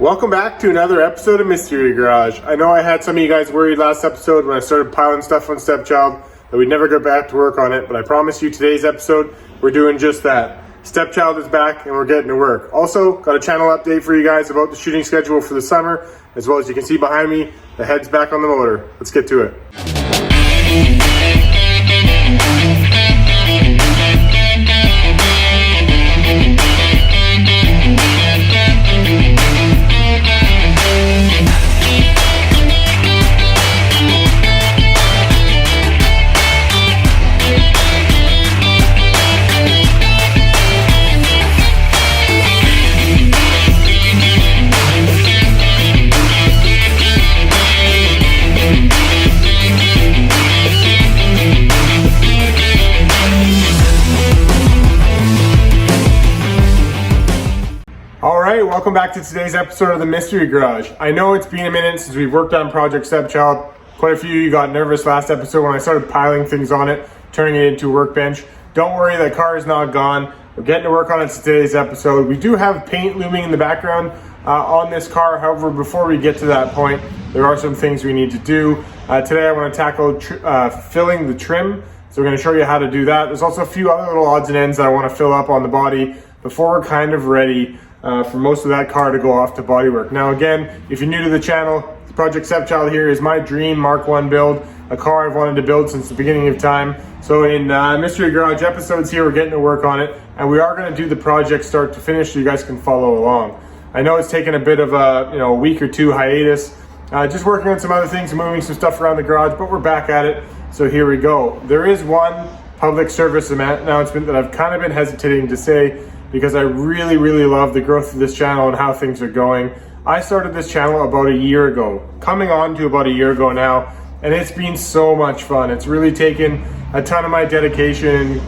Welcome back to another episode of Mystery Garage. I know I had some of you guys worried last episode when I started piling stuff on Stepchild that we'd never get back to work on it, but I promise you today's episode, we're doing just that. Stepchild is back and we're getting to work. Also, got a channel update for you guys about the shooting schedule for the summer, as well as you can see behind me, the head's back on the motor. Let's get to it. Welcome back to today's episode of the Mystery Garage. I know it's been a minute since we've worked on Project Stepchild. Quite a few of you got nervous last episode when I started piling things on it, turning it into a workbench. Don't worry, that car is not gone. We're getting to work on it today's episode. We do have paint looming in the background on this car. However, before we get to that point, there are some things we need to do. Today I want to tackle filling the trim. So we're going to show you how to do that. There's also a few other little odds and ends that I want to fill up on the body before we're kind of ready for most of that car to go off to bodywork. Now again, if you're new to the channel, Project Stepchild here is my dream Mk1 build, a car I've wanted to build since the beginning of time. So in Mystery Garage episodes here, we're getting to work on it, and we are going to do the project start to finish so you guys can follow along. I know it's taken a bit of a week or two hiatus, just working on some other things, moving some stuff around the garage, but we're back at it. So here we go. There is one public service announcement that I've kind of been hesitating to say, because I really love the growth of this channel and how things are going. I started this channel about a year ago, coming on to about a year ago now, and it's been so much fun. It's really taken a ton of my dedication,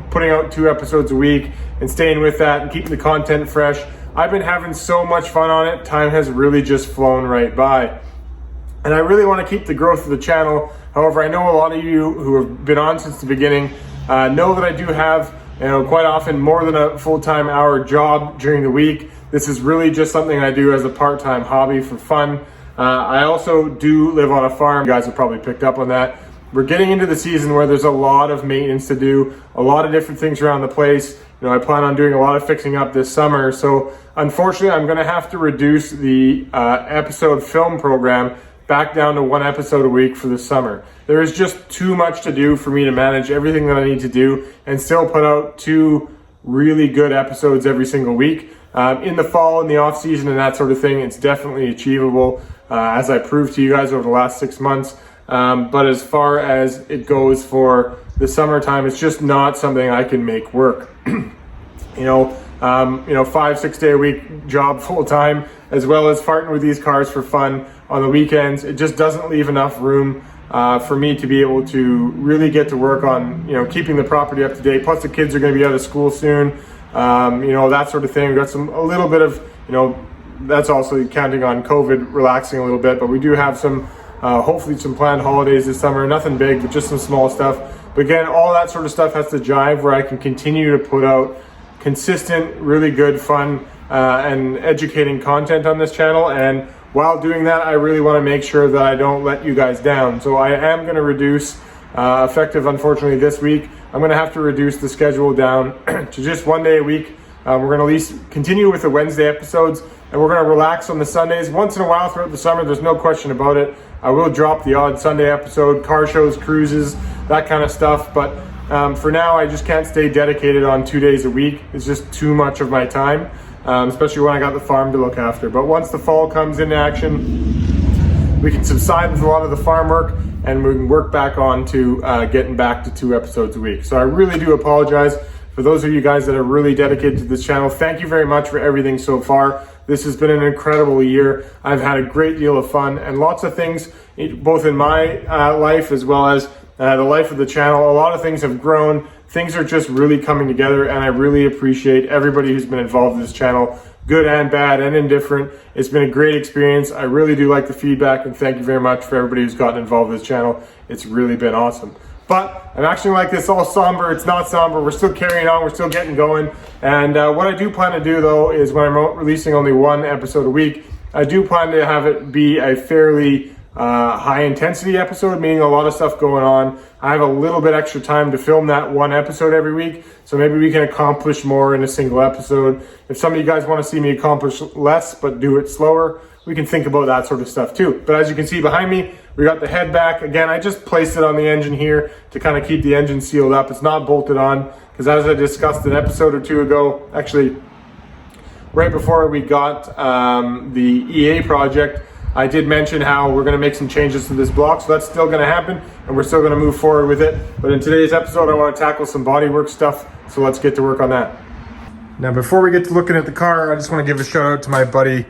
putting out 2 episodes a week and staying with that and keeping the content fresh. I've been having so much fun on it. Time has really just flown right by. And I really want to keep the growth of the channel. However, I know a lot of you who have been on since the beginning know that I do have quite often more than a full-time hour job during the week. This is really just something I do as a part-time hobby for fun. I also do live on a farm. You guys have probably picked up on that. We're getting into the season where there's a lot of maintenance to do, a lot of different things around the place. I plan on doing a lot of fixing up this summer. So unfortunately, I'm going to have to reduce the episode film program back down to 1 episode a week for the summer. There is just too much to do for me to manage everything that I need to do and still put out 2 really good episodes every single week. In the fall, in the off season and that sort of thing, it's definitely achievable, as I proved to you guys over the last 6 months. But as far as it goes for the summertime, it's just not something I can make work. 5-6 day a week job full time, as well as farting with these cars for fun on the weekends. It just doesn't leave enough room for me to be able to really get to work on keeping the property up to date. Plus the kids are going to be out of school soon, that sort of thing. We've got a little bit of that's also counting on COVID relaxing a little bit, but we do have some hopefully some planned holidays this summer. Nothing big, but just some small stuff. But again, all that sort of stuff has to jive where I can continue to put out consistent, really good, fun, and educating content on this channel. And while doing that, I really want to make sure that I don't let you guys down. So I am going to reduce, effective unfortunately this week, I'm going to have to reduce the schedule down to just 1 day a week. We're going to at least continue with the Wednesday episodes, and we're going to relax on the Sundays. Once in a while throughout the summer, there's no question about it, I will drop the odd Sunday episode, car shows, cruises, that kind of stuff. But for now, I just can't stay dedicated on 2 days a week. It's just too much of my time, especially when I got the farm to look after. But once the fall comes into action, we can subside with a lot of the farm work and we can work back on to getting back to 2 episodes a week. So I really do apologize for those of you guys that are really dedicated to this channel. Thank you very much for everything so far. This has been an incredible year. I've had a great deal of fun and lots of things, both in my life as well as the life of the channel. A lot of things have grown. Things are just really coming together, and I really appreciate everybody who's been involved in this channel, good and bad and indifferent. It's been a great experience. I really do like the feedback, and thank you very much for everybody who's gotten involved in this channel. It's really been awesome. But I'm actually like this all somber. It's not somber. We're still carrying on. We're still getting going. And what I do plan to do, though, is when I'm releasing only 1 episode a week, I do plan to have it be a fairly high intensity episode, meaning a lot of stuff going on. I have a little bit extra time to film that one episode every week, so maybe we can accomplish more in a single episode. If some of you guys want to see me accomplish less but do it slower, we can think about that sort of stuff too. But as you can see behind me, we got the head back. Again, I just placed it on the engine here to kind of keep the engine sealed up. It's not bolted on because, as I discussed an episode or two ago, actually right before we got the EA project, I did mention how we're going to make some changes to this block, so that's still going to happen, and we're still going to move forward with it. But in today's episode, I want to tackle some bodywork stuff, so let's get to work on that. Now, before we get to looking at the car, I just want to give a shout out to my buddy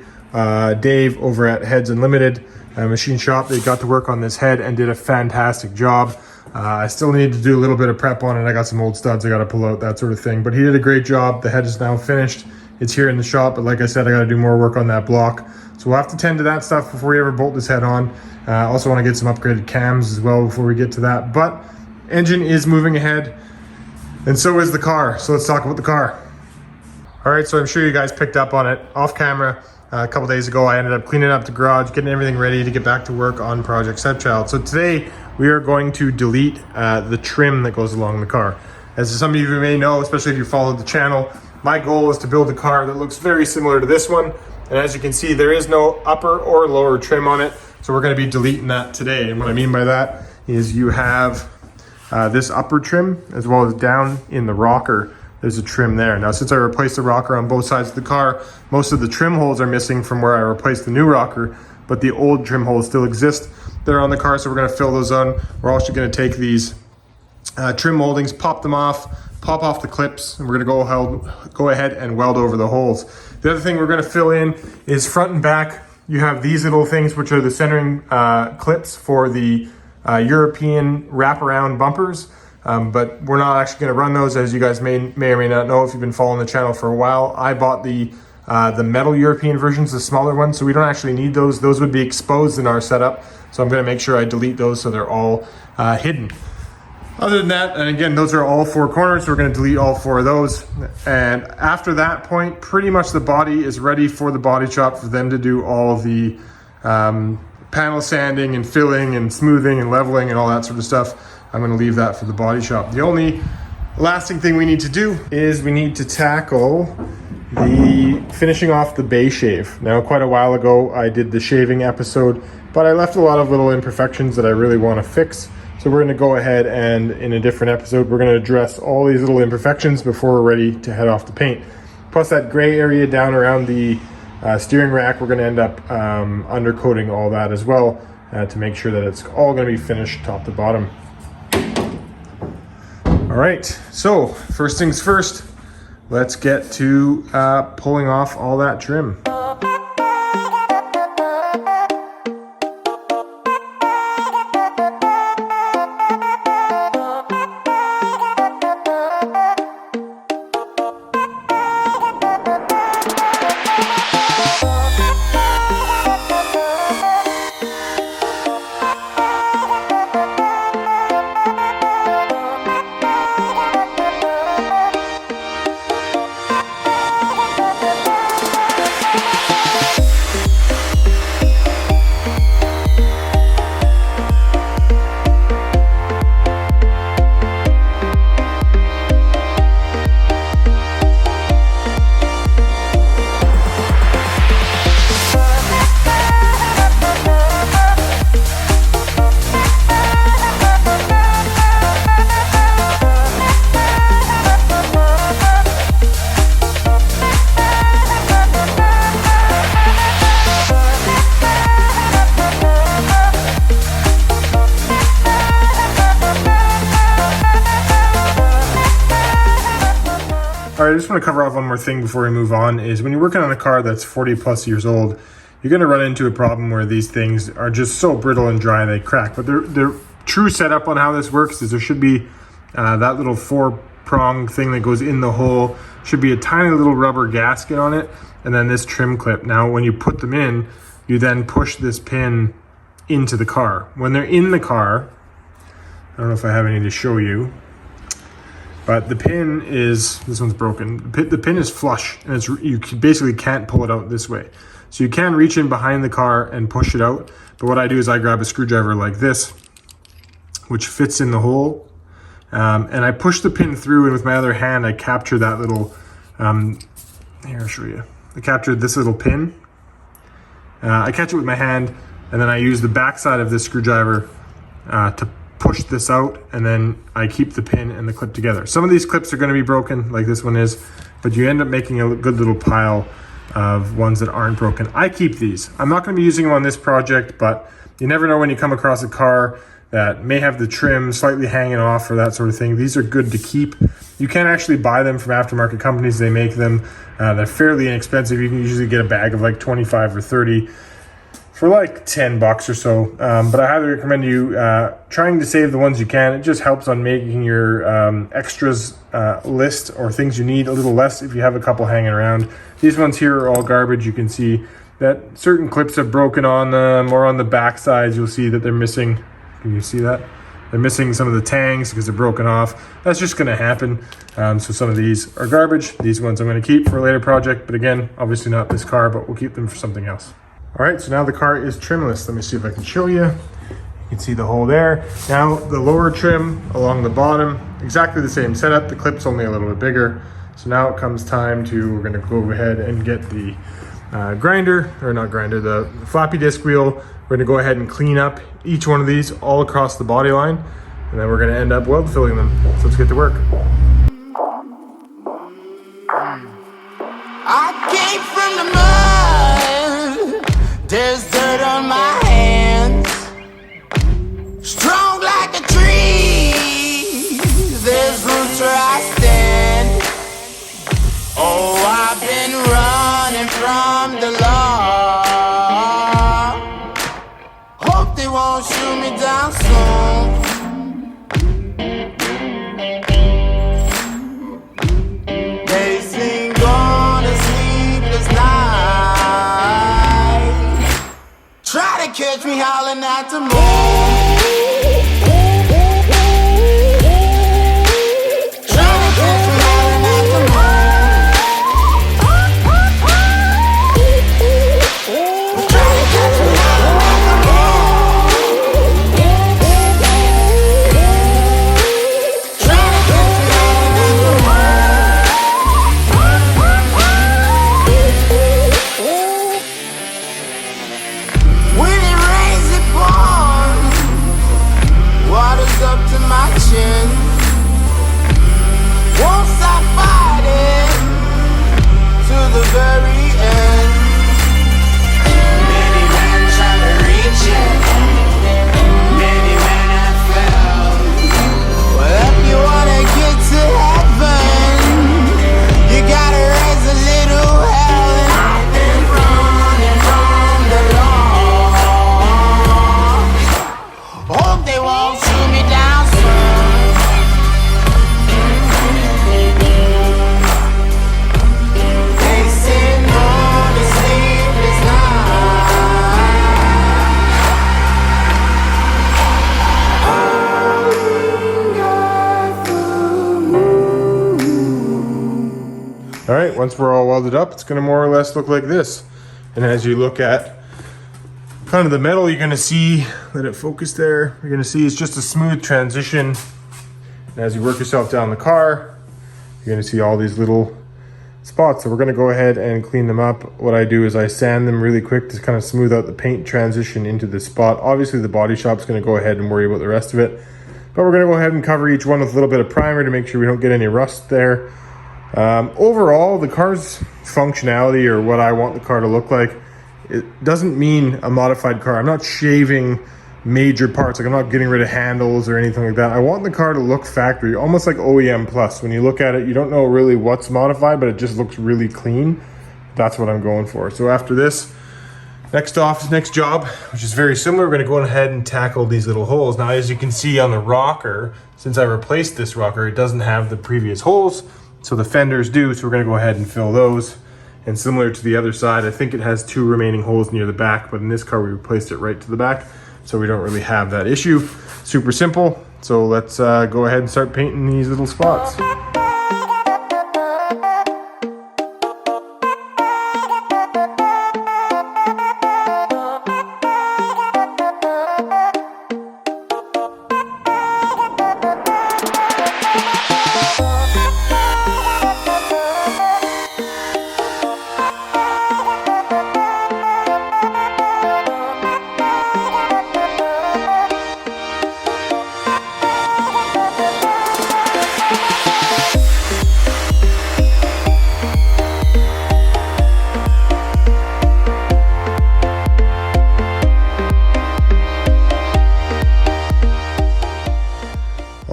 Dave over at Heads Unlimited Machine Shop. They got to work on this head and did a fantastic job. I still need to do a little bit of prep on it. I got some old studs I got to pull out, that sort of thing. But he did a great job. The head is now finished. It's here in the shop, but like I said, I got to do more work on that block. So we'll have to tend to that stuff before we ever bolt this head on. Also want to get some upgraded cams as well before we get to that. But engine is moving ahead, and so is the car. So let's talk about the car. All right, so I'm sure you guys picked up on it off camera. A couple days ago, I ended up cleaning up the garage, getting everything ready to get back to work on Project STEPCHILD. So today, we are going to delete the trim that goes along the car. As some of you may know, especially if you followed the channel, my goal is to build a car that looks very similar to this one. And as you can see, there is no upper or lower trim on it. So we're going to be deleting that today. And what I mean by that is you have this upper trim as well as down in the rocker. There's a trim there. Now, since I replaced the rocker on both sides of the car, most of the trim holes are missing from where I replaced the new rocker, but the old trim holes still exist. They're on the car, so we're going to fill those on. We're also going to take these trim moldings, pop them off, pop off the clips, and we're going to go ahead and weld over the holes. The other thing we're going to fill in is front and back. You have these little things, which are the centering clips for the European wraparound bumpers. But we're not actually going to run those, as you guys may or may not know if you've been following the channel for a while. I bought the metal European versions, the smaller ones, so we don't actually need those. Those would be exposed in our setup, so I'm going to make sure I delete those so they're all hidden. Other than that, and again, those are all four corners, so we're going to delete all four of those. And after that point, pretty much the body is ready for the body shop for them to do all of the panel sanding and filling and smoothing and leveling and all that sort of stuff. I'm going to leave that for the body shop. The only lasting thing we need to do is we need to tackle the finishing off the bay shave. Now, quite a while ago, I did the shaving episode, but I left a lot of little imperfections that I really want to fix. So we're going to go ahead and in a different episode, we're going to address all these little imperfections before we're ready to head off the paint. Plus that gray area down around the steering rack, we're going to end up undercoating all that as well to make sure that it's all going to be finished top to bottom. All right, so first things first, let's get to pulling off all that trim. All right, I just want to cover off one more thing before we move on, is when you're working on a car that's 40 plus years old, you're going to run into a problem where these things are just so brittle and dry they crack. But the true setup on how this works is there should be that little 4-prong thing that goes in the hole, should be a tiny little rubber gasket on it, and then this trim clip. Now, when you put them in, you then push this pin into the car. When they're in the car, I don't know if I have any to show you, but the pin is, this one's broken. The pin is flush, and you basically can't pull it out this way. So you can reach in behind the car and push it out. But what I do is I grab a screwdriver like this, which fits in the hole. And I push the pin through, and with my other hand, I capture that little, here, I'll show you. I captured this little pin. I catch it with my hand, and then I use the backside of this screwdriver to push this out, and then I keep the pin and the clip together. Some of these clips are going to be broken, like this one is, but you end up making a good little pile of ones that aren't broken. I keep these. I'm not going to be using them on this project, but you never know when you come across a car that may have the trim slightly hanging off or that sort of thing. These are good to keep. You can actually buy them from aftermarket companies. They make them. They're fairly inexpensive. You can usually get a bag of like 25 or 30 for like 10 bucks or so. But I highly recommend you trying to save the ones you can. It just helps on making your extras list or things you need a little less if you have a couple hanging around. These ones here are all garbage. You can see that certain clips have broken on them, or on the back sides you'll see that they're missing. Can you see that? They're missing some of the tangs because they're broken off. That's just going to happen. So some of these are garbage. These ones I'm going to keep for a later project. But again, obviously not this car, but we'll keep them for something else. All right, so now the car is trimless. Let me see if I can show you. You can see the hole there. Now the lower trim along the bottom, exactly the same setup. The clip's only a little bit bigger. So now it comes time to, we're going to go ahead and get the the floppy disc wheel. We're going to go ahead and clean up each one of these all across the body line, and then we're going to end up weld filling them. So let's get to work. I came from the mud. There's dirt on my hands. Strong like a tree. There's roots where I stand. Oh, I've been running from the law. Hope they won't shoot me down soon. They sing on a sleepless night. Try to catch me howling at the moon. Try to catch me howling at the moon. Try to catch me howling at the moon. Try to catch me howling at the moon. When it rains, it pours. Water's up to my chin. Won't stop fighting to the very end. Many men try to reach it. Many men have failed. Well, if you wanna get to heaven, you gotta raise a little hell. And I've been running from the law. Hope they won't shoot me down soon. They say no to sleepless All right, once we're all welded up, it's going to more or less look like this. And as you look at kind of the metal, you're going to see, let it focus there, you're going to see it's just a smooth transition. And as you work yourself down the car, you're going to see all these little spots. So we're going to go ahead and clean them up. What I do is I sand them really quick to kind of smooth out the paint transition into the spot. Obviously the body shop's going to go ahead and worry about the rest of it, but we're going to go ahead and cover each one with a little bit of primer to make sure we don't get any rust there. Overall, the car's functionality, or what I want the car to look like, it doesn't mean a modified car. I'm not shaving major parts. Like, I'm not getting rid of handles or anything like that. I want the car to look factory, almost like OEM plus. When you look at it, you don't know really what's modified, but it just looks really clean. That's what I'm going for. So after this, next job, which is very similar, we're going to go ahead and tackle these little holes. Now, as you can see on the rocker, since I replaced this rocker, it doesn't have the previous holes. So the fenders do, so we're going to go ahead and fill those. And similar to the other side, I think it has 2 remaining holes near the back, but in this car we replaced it right to the back, so we don't really have that issue. Super simple. So let's go ahead and start painting these little spots.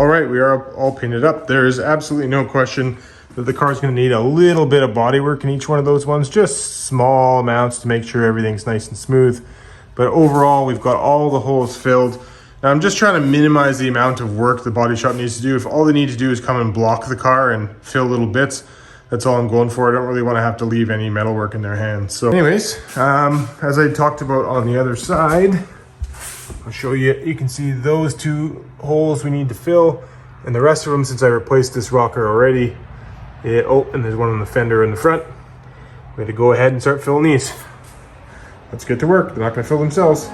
All right, we are all painted up. There is absolutely no question that the car is going to need a little bit of body work in each one of those ones, just small amounts to make sure everything's nice and smooth. But overall, we've got all the holes filled. Now I'm just trying to minimize the amount of work the body shop needs to do. If all they need to do is come and block the car and fill little bits, that's all I'm going for. I don't really want to have to leave any metal work in their hands. So anyways, as I talked about on the other side, I'll show you. You can see those two holes we need to fill, and the rest of them, since I replaced this rocker already. Oh, and there's one on the fender in the front. We had to go ahead and start filling these. Let's get to work. They're not going to fill themselves.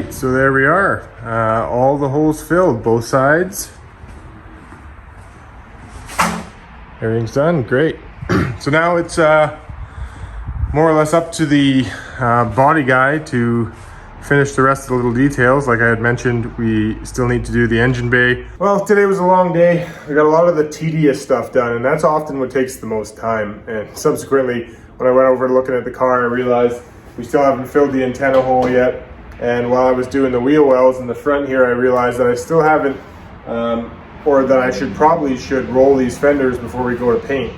So there we are, all the holes filled, both sides. Everything's done, great. So now it's more or less up to the body guy to finish the rest of the little details. Like I had mentioned, we still need to do the engine bay. Well, today was a long day. We got a lot of the tedious stuff done, and that's often what takes the most time. And subsequently, when I went over looking at the car, I realized we still haven't filled the antenna hole yet. And while I was doing the wheel wells in the front here, I realized that I still haven't, or that I should roll these fenders before we go to paint.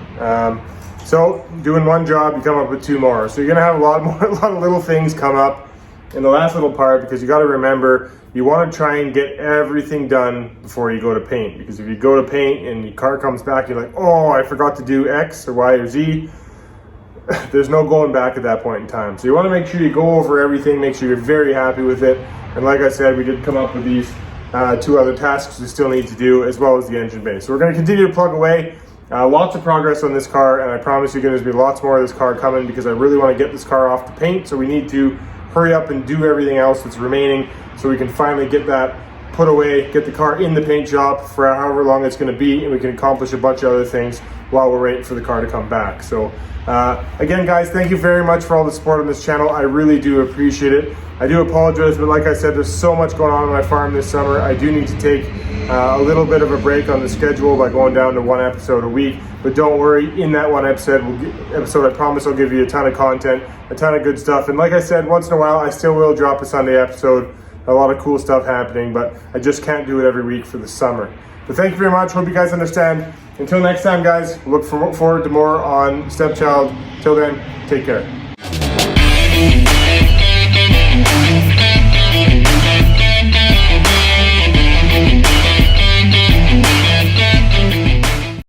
So doing one job, you come up with two more. So you're gonna have a lot of little things come up in the last little part, because you gotta remember, you wanna try and get everything done before you go to paint. Because if you go to paint and your car comes back, you're like, oh, I forgot to do X or Y or Z. There's no going back at that point in time. So you want to make sure you go over everything, make sure you're very happy with it. And like I said, we did come up with these two other tasks we still need to do, as well as the engine bay. So we're going to continue to plug away. Lots of progress on this car, and I promise you there's going to be lots more of this car coming, because I really want to get this car off the paint. So we need to hurry up and do everything else that's remaining, so we can finally get that put away, get the car in the paint shop for however long it's going to be, and we can accomplish a bunch of other things while we're waiting for the car to come back. So again, guys, thank you very much for all the support on this channel. I really do appreciate it. I do apologize, but like I said, there's so much going on my farm this summer. I do need to take a little bit of a break on the schedule by going down to one episode a week. But don't worry, in that one episode, I promise I'll give you a ton of content, a ton of good stuff. And like I said, once in a while, I still will drop a Sunday episode. A lot of cool stuff happening, but I just can't do it every week for the summer. But thank you very much. Hope you guys understand. Until next time, guys, look forward to more on Stepchild. Till then, take care.